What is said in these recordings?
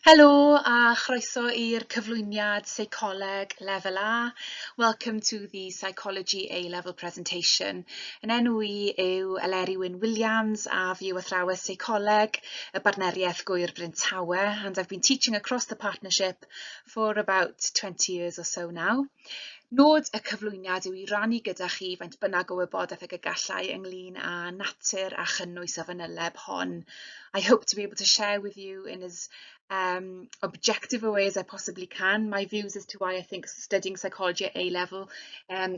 Helo a chroeso i'r cyflwyniad Seicoleg Lefel A. Welcome to the Psychology A-Level presentation. Yn enw I yw Eleri Wyn Williams a fi yw athrawes Seicoleg, y Bartneriaeth Gwyr Bryn Tawe, and I've been teaching across the partnership for about 20 years or so now. Nod y cyflwyniad yw I rannu gyda chi faint bynnag o wybodaeth ag y gallai ynglyn â natur a chynnwys y fanyleb hon. I hope to be able to share with you in as objective a way as I possibly can my views as to why I think studying psychology at A-level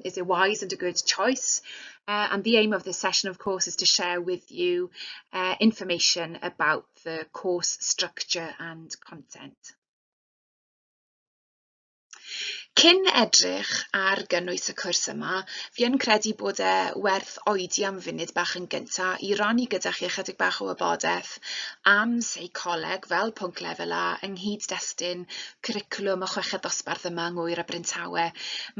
is a wise and a good choice. And the aim of this session, of course, is to share with you information about the course structure and content. Cyn edrych ar gynnwys y cwrs yma, fi yn credu bod werth oedi am funud bach yn gyntaf I rannu gyda chi ychydig bach o wybodaeth am seicoleg fel pwnc lefel A ynghyd destun cwricwlwm y chweched dosbarth yma yng Ngwyr a Bryn Tawe.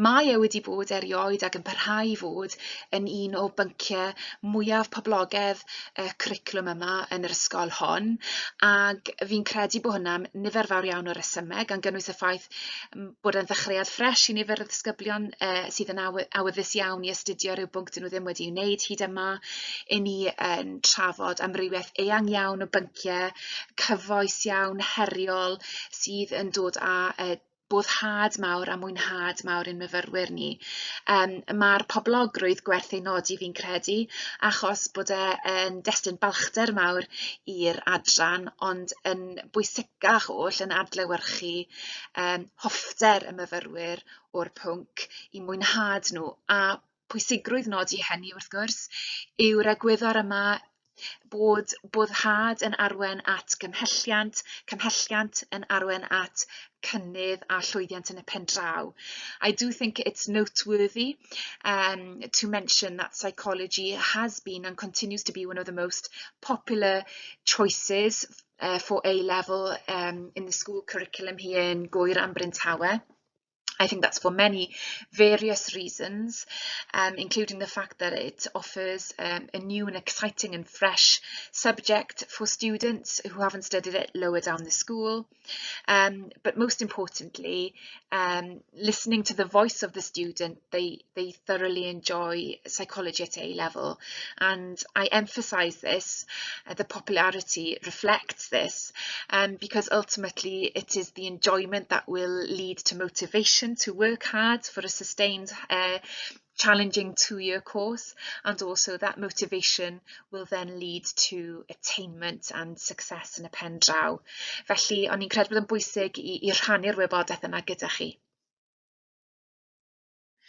Mae wedi bod erioed ac yn parhau I fod yn un o bynciau mwyaf poblogaidd y cwricwlwm yma yn yr ysgol hon, ac fi'n credu bod hwnna'n nifer fawr iawn o resymau gan gynnwys y ffaith bod yn ddechreuad ffres I nifer o ddisgyblion sydd yn awyddus iawn I astudio rhyw bwnc dyn nhw ddim wedi wneud hyd yma. I ni yn trafod amrywiaeth eang iawn o bynciau, cyfoes iawn, heriol, sydd yn dod â boddhad mawr a mwynhad mawr i'n myfyrwyr ni. Mae'r poblogrwydd gwerth ei nodi fi'n credu, achos bod yn destun balchder mawr i'r adran, ond yn bwysicach oll yn adlewyrchu hoffter y myfyrwyr o'r pwnc I mwynhad nhw, a pwysigrwydd nodi hynny wrth gwrs yw'r egwyddor yma bod boddhad yn arwain at cymhelliant yn arwain at cynnydd a llwyddiant yn y pen draw. I do think it's noteworthy to mention that psychology has been and continues to be one of the most popular choices for A-level in the school curriculum here in Gwyr and Bryn Tawe. I think that's for many various reasons, including the fact that it offers a new and exciting and fresh subject for students who haven't studied it lower down the school. But most importantly, listening to the voice of the student, they thoroughly enjoy psychology at A-level. And I emphasize this, the popularity reflects this, because ultimately it is the enjoyment that will lead to motivation to work hard for a sustained challenging 2-year course, and also that motivation will then lead to attainment and success yn y pen draw. Felly, o'n i'n credu bod yn bwysig I rhannu'r wybodaeth yma gyda chi.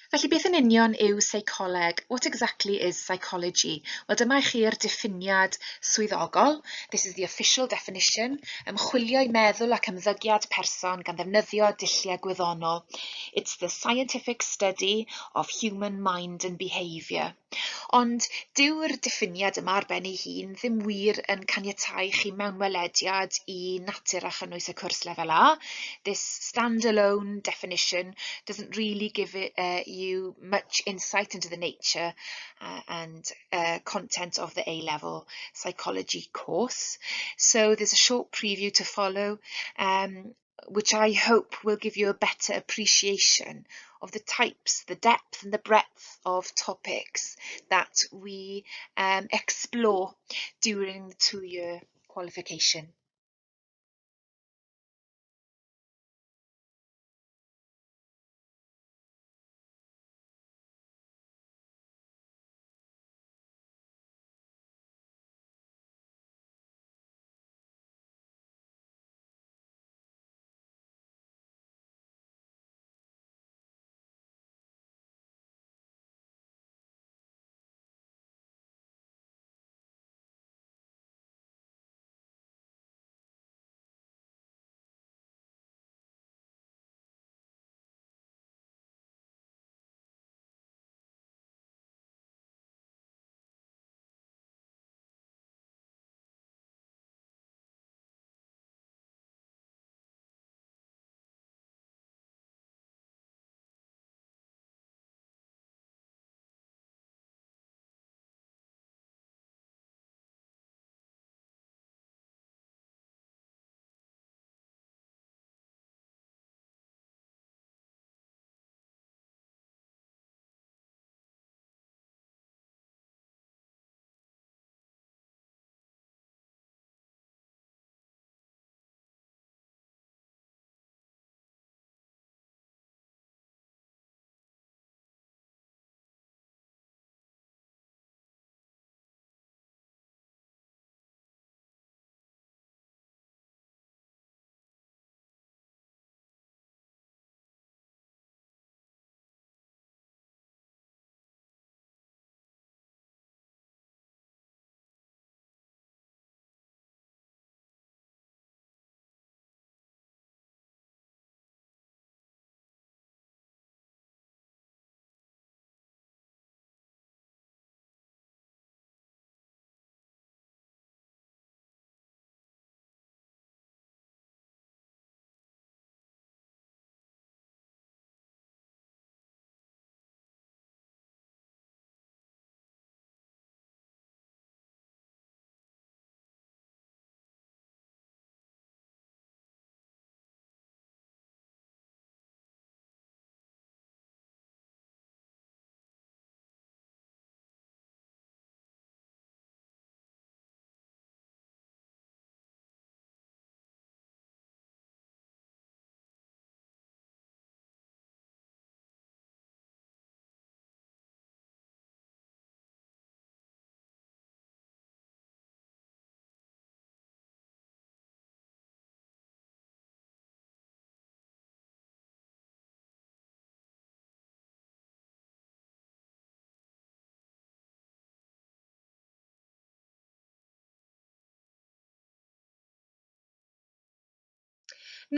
Felly beth yn union yw seicoleg? What exactly is psychology? Wel, dyma chi'r diffiniad swyddogol. This is the official definition. Ymchwilio I meddwl ac ymddygiad person gan ddefnyddio dulliau gwyddonol. It's the scientific study of human mind and behaviour. Ond dyw'r diffiniad yma ar ben ei hun ddim wir yn caniatáu chi mewnwelediad I natur a chynnwys y cwrs lefel A. This standalone definition doesn't really give you much insight into the nature and content of the A-level psychology course. So there's a short preview to follow, which I hope will give you a better appreciation of the types, the depth and the breadth of topics that we explore during the 2-year qualification.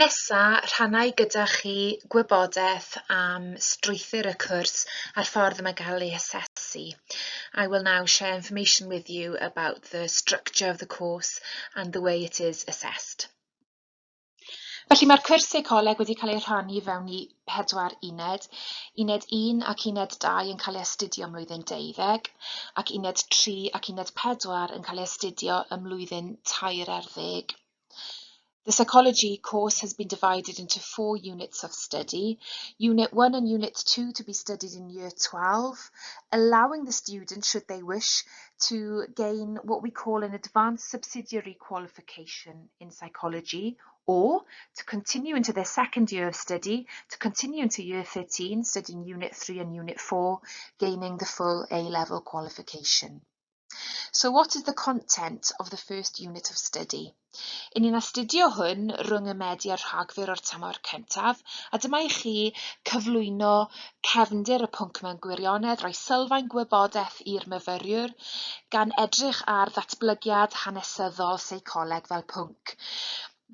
Nesa, rhannau gyda chi gwybodaeth am strwythur y cwrs a'r ffordd mae gael ei asesu. I will now share information with you about the structure of the course and the way it is assessed. Felly mae'r cwrs seicoleg wedi cael ei rhannu fewn i 4 uned. Uned 1 ac uned 2 yn cael ei astudio ym mlwyddyn 12, ac uned 3 ac uned 4 yn cael ei astudio ym mlwyddyn 13. The psychology course has been divided into 4 units of study. Unit 1 and Unit 2 to be studied in Year 12, allowing the student, should they wish, to gain what we call an advanced subsidiary qualification in psychology, or to continue into their second year of study, to continue into Year 13, studying Unit 3 and Unit 4, gaining the full A-level qualification. So what is the content of the first unit of study? In ni'n astudio hwn rhwng y Medi a'r Rhagfyr o'r tymor cyntaf, a dyma i chi cyflwyno cefndir y pwnc mewn gwirionedd, rhoi sylfaen gwybodaeth i'r myfyriwr, gan edrych ar ddatblygiad hanesyddol seicoleg fel pwnc.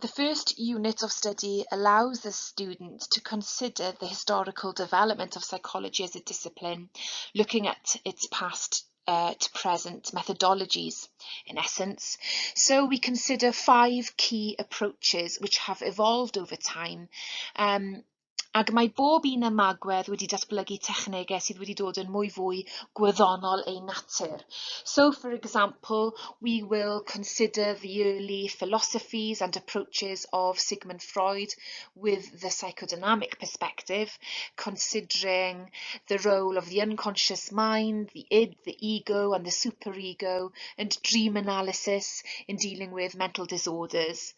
The first unit of study allows the student to consider the historical development of psychology as a discipline, looking at its past to present methodologies, in essence. So we consider 5 key approaches which have evolved over time. Ac mae bob un ym magwedd wedi datblygu technegau sydd wedi dod yn fwy gwyddonol ei natur. So, for example, we will consider the early philosophies and approaches of Sigmund Freud with the psychodynamic perspective, considering the role of the unconscious mind, the id, the ego, and the superego, and dream analysis in dealing with mental disorders.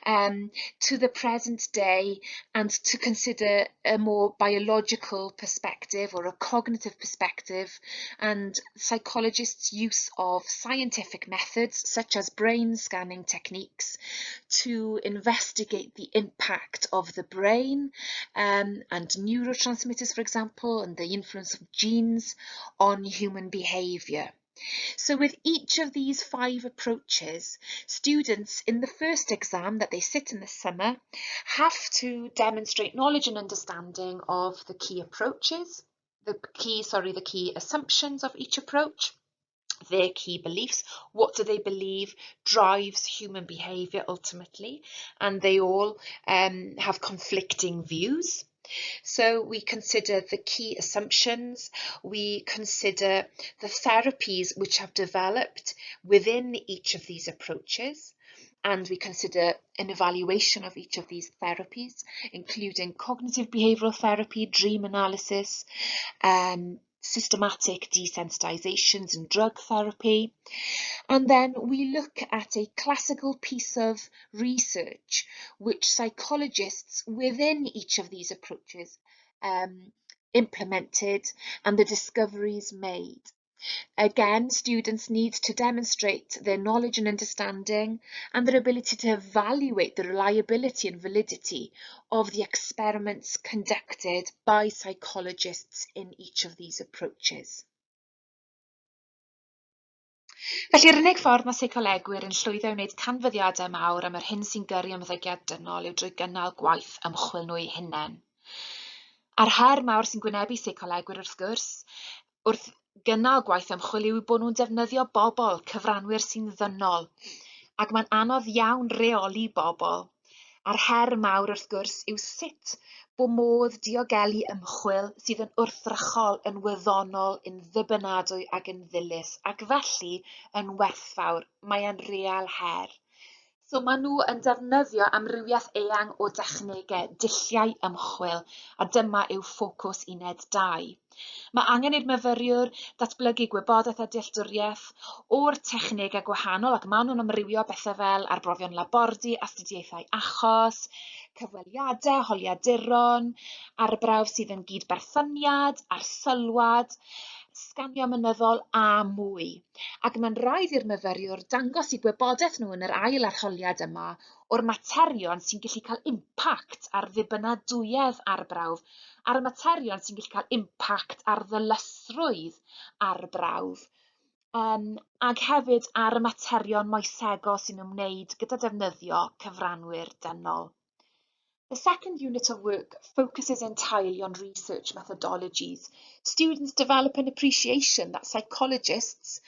To the present day, and to consider a more biological perspective or a cognitive perspective, and psychologists' use of scientific methods such as brain scanning techniques to investigate the impact of the brain and neurotransmitters, for example, and the influence of genes on human behaviour. So with each of these 5 approaches, students in the first exam that they sit in the summer have to demonstrate knowledge and understanding of the key approaches, the key assumptions of each approach, their key beliefs, what do they believe drives human behaviour ultimately, and they all have conflicting views. So we consider the key assumptions, we consider the therapies which have developed within each of these approaches, and we consider an evaluation of each of these therapies, including cognitive behavioural therapy, dream analysis, systematic desensitizations and drug therapy. And then we look at a classical piece of research which psychologists within each of these approaches implemented and the discoveries made. Again, students need to demonstrate their knowledge and understanding and their ability to evaluate the reliability and validity of the experiments conducted by psychologists in each of these approaches. Felly, yr unig ffordd mae Seicoleg Gwyr yn llwyddo i wneud canfyddiadau mawr am yr hyn sy'n gyrru ymddygiad dynol yw drwy gynnal gwaith ymchwil nhw eu hunain. A'r her mawr sy'n gwynebu Seicoleg Gwyr wrth gwrs, wrth gynnal gwaith ymchwil yw bod nhw'n defnyddio bobl, cyfranwyr sy'n ddynol, ac mae'n anodd iawn reoli bobl. A'r her mawr wrth gwrs yw sut bod modd diogelu ymchwil sydd yn wrthrychol, yn wyddonol, yn ddibynadwy ac yn ddilys, ac felly yn werthfawr. Mae e'n real her. So maen nhw yn defnyddio amrywiaeth eang o dechnegau, dulliau ymchwil, a dyma yw ffocws uned 2. Mae angen i'r myfyriwr datblygu gwybodaeth a dealltwriaeth o'r technegau gwahanol, ac maen nhw'n amrywio bethau fel arbrofion labordy, astudiaethau achos, cyfweliadau, holiaduron, arbrawf sydd yn gydberthyniad, arsylwad, sganio mynyddol a mwy. Ac mae'n rhaid i'r myfyriwr dangos i gwybodaeth nhw yn yr ail arholiad yma o'r materion sy'n gallu cael impact ar ddibynadwyedd arbrawf, a'r materion sy'n gallu cael impact ar ddylysrwydd arbrawf, ac hefyd ar y materion moesegol sy'n ymwneud gyda defnyddio cyfranwyr dynol. The second unit of work focuses entirely on research methodologies. Students develop an appreciation that psychologists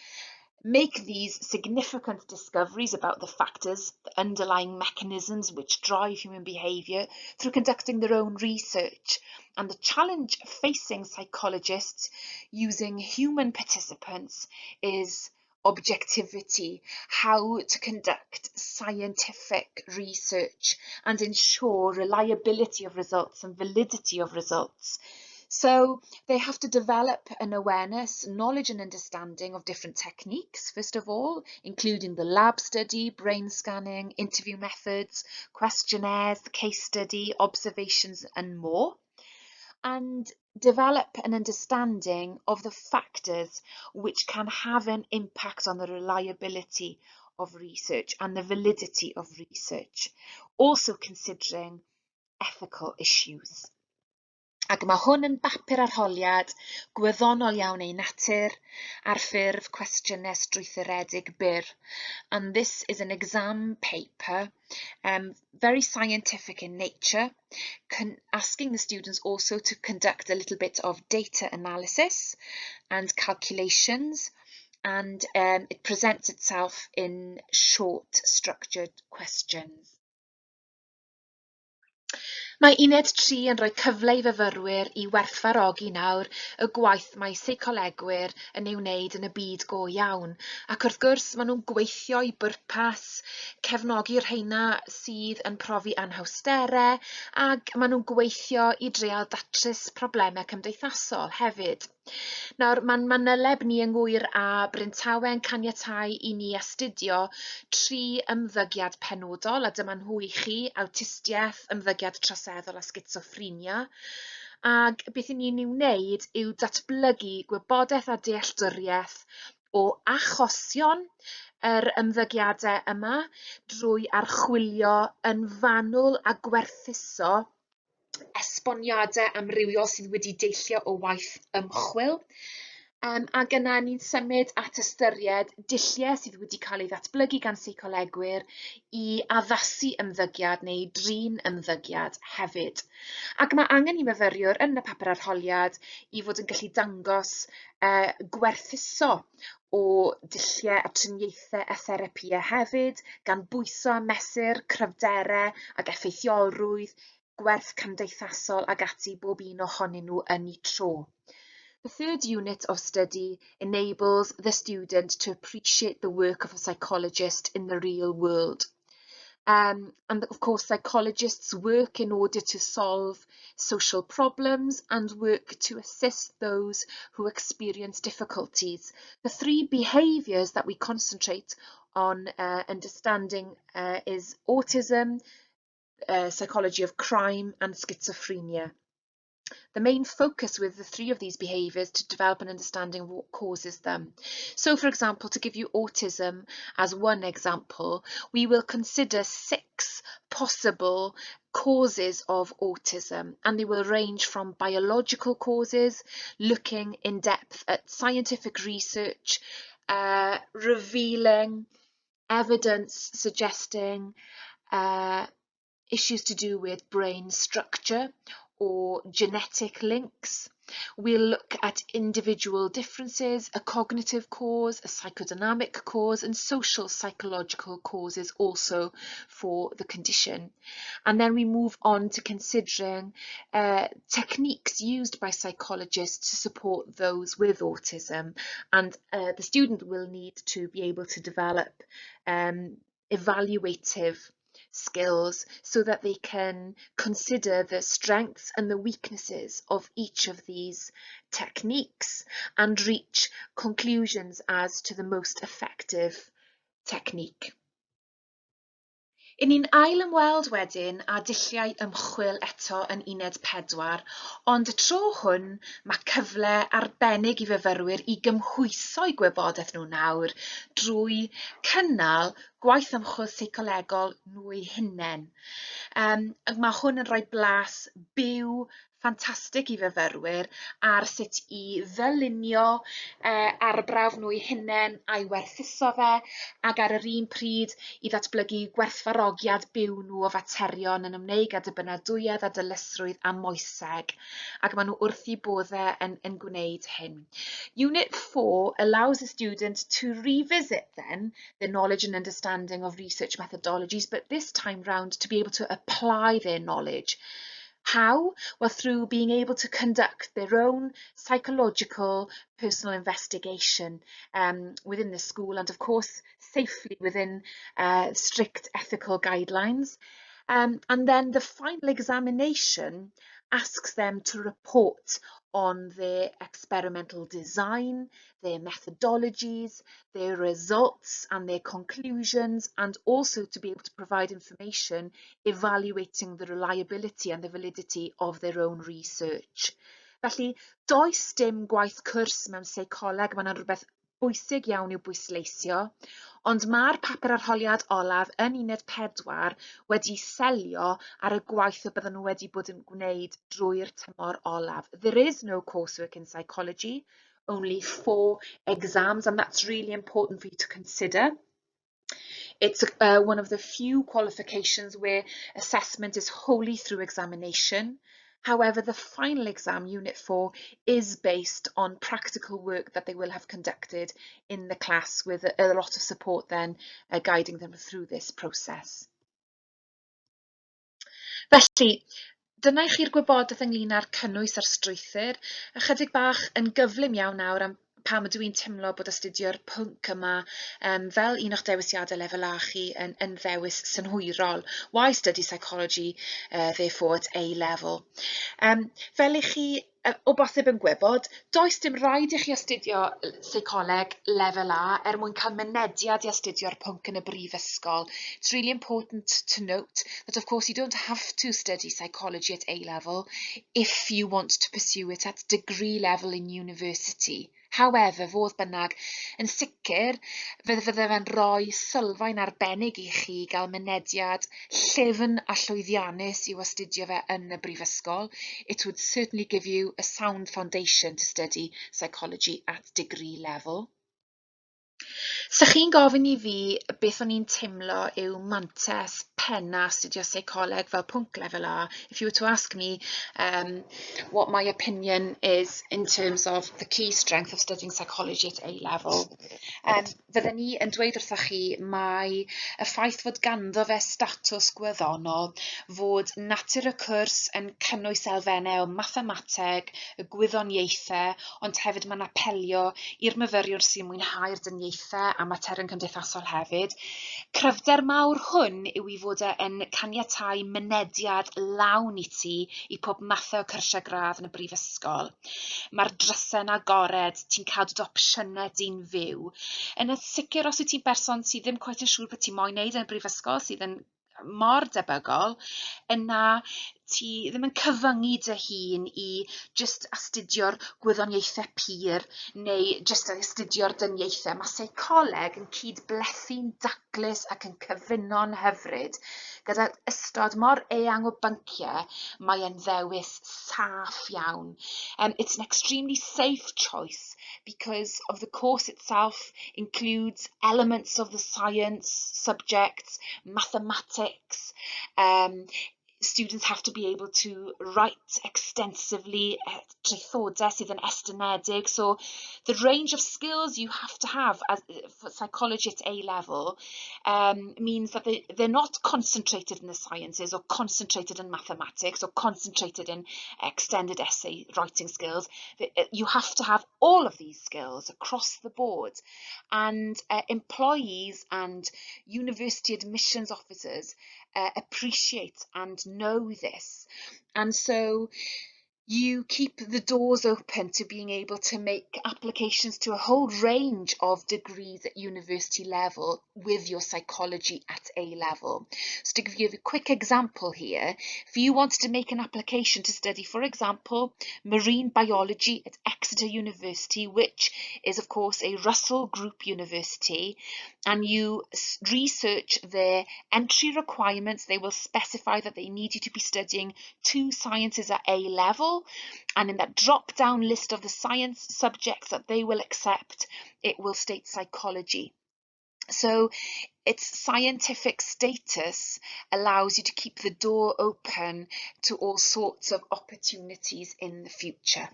make these significant discoveries about the factors, the underlying mechanisms which drive human behaviour through conducting their own research. And the challenge facing psychologists using human participants is objectivity, how to conduct scientific research and ensure reliability of results and validity of results. So they have to develop an awareness, knowledge and understanding of different techniques, first of all, including the lab study, brain scanning, interview methods, questionnaires, the case study, observations and more, and develop an understanding of the factors which can have an impact on the reliability of research and the validity of research, also considering ethical issues. Ac mae hwn yn bapur arholiad gwyddonol iawn ei natur ar ffurf cwestiynau strwythuredig byr. And this is an exam paper, very scientific in nature, asking the students also to conduct a little bit of data analysis and calculations, and it presents itself in short structured questions. Mae uned 3 yn rhoi cyfle i fyfyrwyr i werthfawrogi nawr y gwaith mae Seicoleg Gwyr yn ei wneud yn y byd go iawn. Ac wrth gwrs, maen nhw'n gweithio i bwrpas, cefnogi rheina sydd yn profi anhawsterau, ac maen nhw'n gweithio i dreial datrys problemau cymdeithasol hefyd. Nawr, mae'n manyleb ni yng Ngwyr a Bryntawe yn caniatáu i ni astudio 3 ymddygiad penodol, a dyma nhw i chi: awtistiaeth, ymddygiad troseddol a schizophrenia. Ac beth 'y ni'n ei wneud yw datblygu gwybodaeth a dealltwriaeth o achosion yr ymddygiadau yma drwy archwilio yn fanwl a gwerthuso esboniadau amrywiol sydd wedi deillio o waith ymchwil. Ac yna ni'n symud at ystyried dulliau sydd wedi cael ei ddatblygu gan Seicoleg Gwyr i addasu ymddygiad neu drin ymddygiad hefyd. Ac mae angen i myfyriwr yn y papur arholiad i fod yn gallu dangos gwerthuso o dulliau a triniaethau a therapiau hefyd, gan bwyso a mesur cryfderau ac effeithiolrwydd, gwerth cymdeithasol ag ati bob un ohonyn nhw yn ei tro. The third unit of study enables the student to appreciate the work of a psychologist in the real world. And of course, psychologists work in order to solve social problems and work to assist those who experience difficulties. The 3 behaviours that we concentrate on understanding is autism, psychology of crime and schizophrenia. The main focus with the 3 of these behaviours to develop an understanding of what causes them. So, for example, to give you autism as one example, we will consider 6 possible causes of autism, and they will range from biological causes, looking in depth at scientific research, revealing evidence suggesting issues to do with brain structure or genetic links. We'll look at individual differences, a cognitive cause, a psychodynamic cause, and social psychological causes also for the condition. And then we move on to considering techniques used by psychologists to support those with autism. And the student will need to be able to develop evaluative skills so that they can consider the strengths and the weaknesses of each of these techniques and reach conclusions as to the most effective technique. I ni'n ail ymweld wedyn â dulliau ymchwil eto yn uned 4, ond y tro hwn mae cyfle arbennig i fyfyrwyr i gymhwyso'u gwybodaeth nhw nawr drwy cynnal gwaith ymchwil seicolegol nhw eu hunain. Mae hwn yn rhoi blas byw ffantastig i fyfyrwyr ar sut i ddylunio arbrawf nhw eu hunain a'i werthuso fe, ac ar yr un pryd i ddatblygu gwerthfawrogiad byw nhw o faterion yn ymwneud â dibynadwyedd a dylysrwydd a moeseg, ac maen nhw wrth eu boddau yn gwneud hyn. Unit 4 allows the student to revisit then their knowledge and understanding of research methodologies, but this time round to be able to apply their knowledge. How? Well, through being able to conduct their own psychological personal investigation within the school, and of course safely within strict ethical guidelines. And then the final examination asks them to report on their experimental design, their methodologies, their results and their conclusions, and also to be able to provide information evaluating the reliability and the validity of their own research. Felly, does dim gwaith cwrs mewn seicoleg, mae'n rhywbeth bwysig iawn i'w bwysleisio, ond mae'r papur arholiad olaf yn uned 4 wedi selio ar y gwaith y bydden nhw wedi bod yn gwneud drwy'r tymor olaf. There is no coursework in psychology, only 4 exams, and that's really important for you to consider. It's one of the few qualifications where assessment is wholly through examination. However, the final exam, Unit 4, is based on practical work that they will have conducted in the class, with a lot of support then guiding them through this process. Felly, dyna i chi'r gwybodaeth ynglyn â'r cynnwys a'r strwythur. Ychydig bach yn gyflym iawn nawr am pam ydw i'n teimlo bod astudio'r pwnc yma fel un o'ch dewisiadau lefel A chi yn ddewis synhwyrol. Why study psychology therefore at A level? Fel i chi o bosib yn gwybod, does dim rhaid i chi astudio seicoleg lefel A mwyn cael mynediad i astudio'r pwnc yn y brifysgol. It's really important to note that of course you don't have to study psychology at A level if you want to pursue it at degree level in university. However, fodd bynnag, yn sicr, fydde fe'n rhoi sylfaen arbennig i chi gael mynediad llyfn a llwyddiannus i'w astudio fe yn y brifysgol. It would certainly give you a sound foundation to study psychology at degree level. Sa chi'n gofyn i fi beth o'n i'n teimlo yw mantes penna astudio seicoleg fel pwnc lefel A, if you were to ask me what my opinion is in terms of the key strength of studying psychology at A level, fydden ni yn dweud wrthoch chi mai y ffaith fod ganddo fe statws gwyddonol, fod natur y cwrs yn cynnwys elfennau o mathemateg, y gwyddoniaethau, ond hefyd mae'n apelio i'r myfyriwr sy'n mwynhau'r dyniaethau a materion cymdeithasol hefyd. Cryfder mawr hwn yw i fod yn caniatáu mynediad lawn i ti i pob math o cyrsiau gradd yn y brifysgol. Mae'r drysau'n agored, ti'n cael dod opsiynau di'n fyw. Yn y sicr, os wyt ti'n berson sydd ddim cweit yn siŵr beth ti'n moyn wneud yn y brifysgol, sydd yn mor debygol, yna ti ddim yn cyfyngu dy hun i just astudio'r gwyddoniaethau pur neu just astudio'r dyniaethau. Mae seicoleg yn cydblethu'n daclus ac yn cyfuno'n hyfryd. Gyda ystod mor eang o bynciau, mae e'n ddewis saff iawn. It's an extremely safe choice because of the course itself includes elements of the science subjects, mathematics. Students have to be able to write extensively, traethodau sydd yn estynedig. So the range of skills you have to have for psychology at A level means that they're not concentrated in the sciences or concentrated in mathematics or concentrated in extended essay writing skills. You have to have all of these skills across the board. And employees and university admissions officers appreciate and know this. And so You keep the doors open to being able to make applications to a whole range of degrees at university level with your psychology at A level. So to give you a quick example here, if you wanted to make an application to study, for example, marine biology at Exeter University, which is of course a Russell Group university, and you research their entry requirements, they will specify that they need you to be studying 2 sciences at A level, and in that drop down list of the science subjects that they will accept, it will state psychology. So its scientific status allows you to keep the door open to all sorts of opportunities in the future.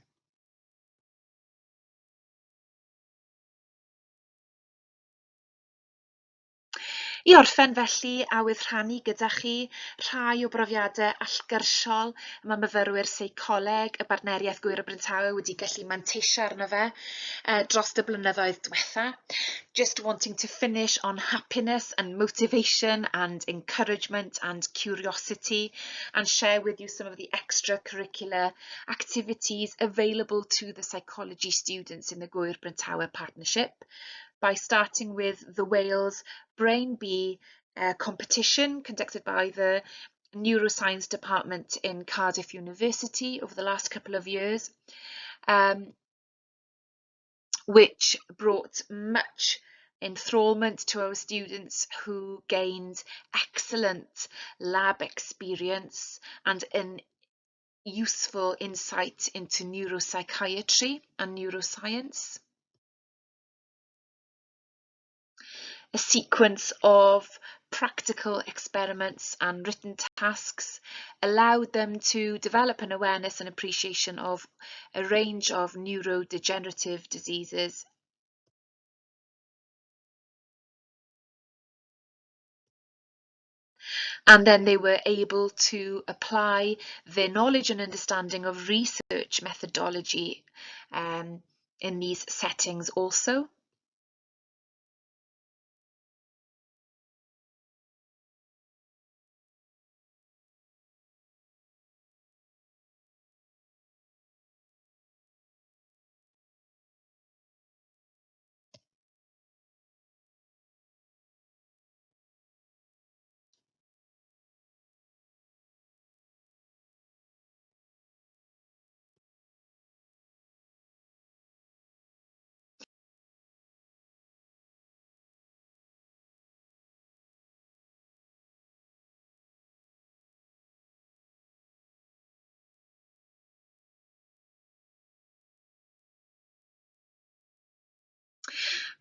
I orffen felly, a wydd rhannu gyda chi rhai o brofiadau allgyrsiol mae myfyrwyr seicoleg y Bartneriaeth Gwyr y Bryntawe wedi gallu manteisio arno fe dros y blynyddoedd diwetha. Just wanting to finish on happiness and motivation and encouragement and curiosity, and share with you some of the extracurricular activities available to the psychology students in the Gwyr Bryntawe Partnership, by starting with the Wales Brain Bee competition conducted by the Neuroscience Department in Cardiff University over the last couple of years, which brought much enthrallment to our students, who gained excellent lab experience and an useful insight into neuropsychiatry and neuroscience. A sequence of practical experiments and written tasks allowed them to develop an awareness and appreciation of a range of neurodegenerative diseases. And then they were able to apply their knowledge and understanding of research methodology in these settings also.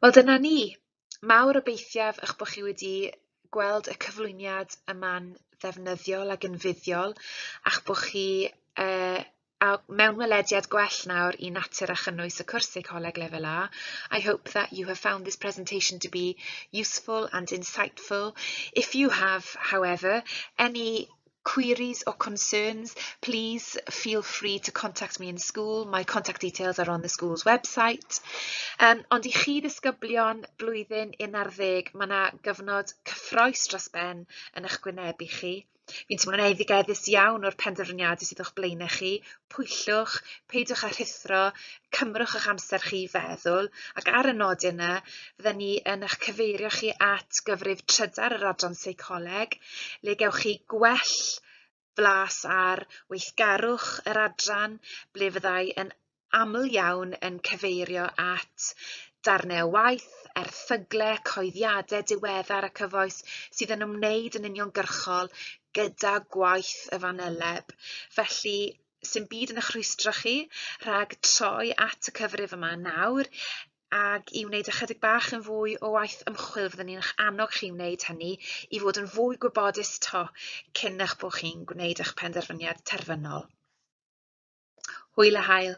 Wel, dyna ni. Mawr obeithiaf eich bod chi wedi gweld y cyflwyniad yma'n ddefnyddiol ac yn fuddiol, a'ch bod chi mewn welediad gwell nawr i natur a chynnwys y cwrs Seicoleg Lefel A. I hope that you have found this presentation to be useful and insightful. If you have, however, any queries or concerns, please feel free to contact me in school. My contact details are on the school's website. Ond i chi ddisgyblion blwyddyn 11, mae yna gyfnod cyffroes dros ben yn eich gwynebu chi. Fi'n teimlo'n eiddigeddus iawn o'r penderfyniadau sydd o'ch blaenau chi. Pwyllwch, peidwch â rhuthro, cymrwch eich amser chi i feddwl, ac ar y nodau yna, fydden ni yn eich cyfeirio chi at gyfrif trydar yr adran Seicoleg, le gewch chi gwell flas ar weithgarwch yr adran, ble fyddai yn aml iawn yn cyfeirio at darnau waith, erthyglau, coeddiadau diweddar a cyfoes sydd yn ymwneud yn uniongyrchol gyda gwaith y fanyleb. Felly, sy'n byd yn eich rhwystro chi rhag troi at y cyfrif yma nawr, ag i wneud ychydig bach yn fwy o waith ymchwil, fyddwn ni'n annog chi wneud hynny i fod yn fwy gwybodus to cyn eich bod chi'n gwneud eich penderfyniad terfynol. Hwyl a hael.